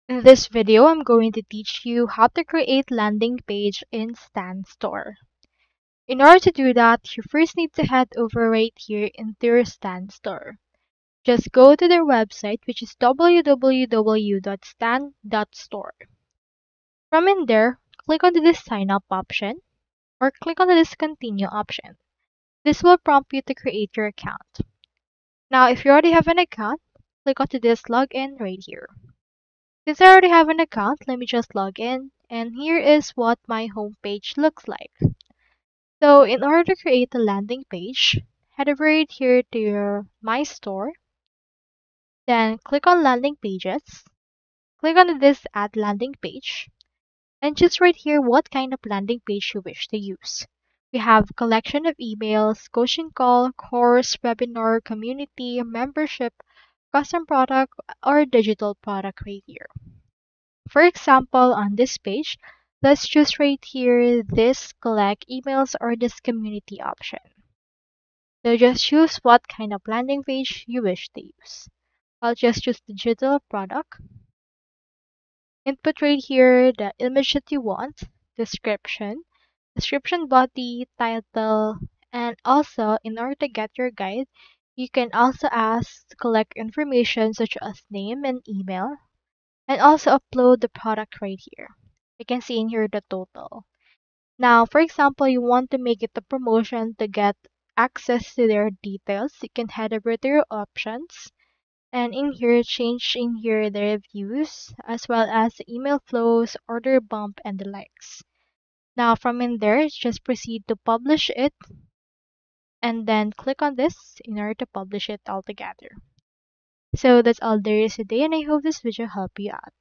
In this video, I'm going to teach you how to create landing page in stanstore. In order to do that, you first need to head over right here into your stanstore. Just go to their website, which is www.stan.store. From in there, click on this sign up option or click on this continue option. This will prompt you to create your account. Now, if you already have an account, click onto this login right here. Since I already have an account, let me just log in, and here is what my homepage looks like. So in order to create a landing page, head over right here to your My Store, then click on Landing Pages, click on this Add Landing Page, and just right here what kind of landing page you wish to use. We have collection of emails, coaching call, course, webinar, community, membership, custom product, or digital product right here. For example, on this page, let's choose right here this collect emails or this community option. So just choose what kind of landing page you wish to use. I'll just choose digital product. Input right here the image that you want, description body, title, and also in order to get your guide, you can also ask to collect information such as name and email, and also upload the product right here. You can see in here the total. Now, for example, you want to make it a promotion to get access to their details. You can head over to your options and in here change in here the reviews as well as the email flows, order bump, and the likes. Now from in there, just proceed to publish it and then click on this in order to publish it all together. So that's all there is today, and I hope this video helped you out.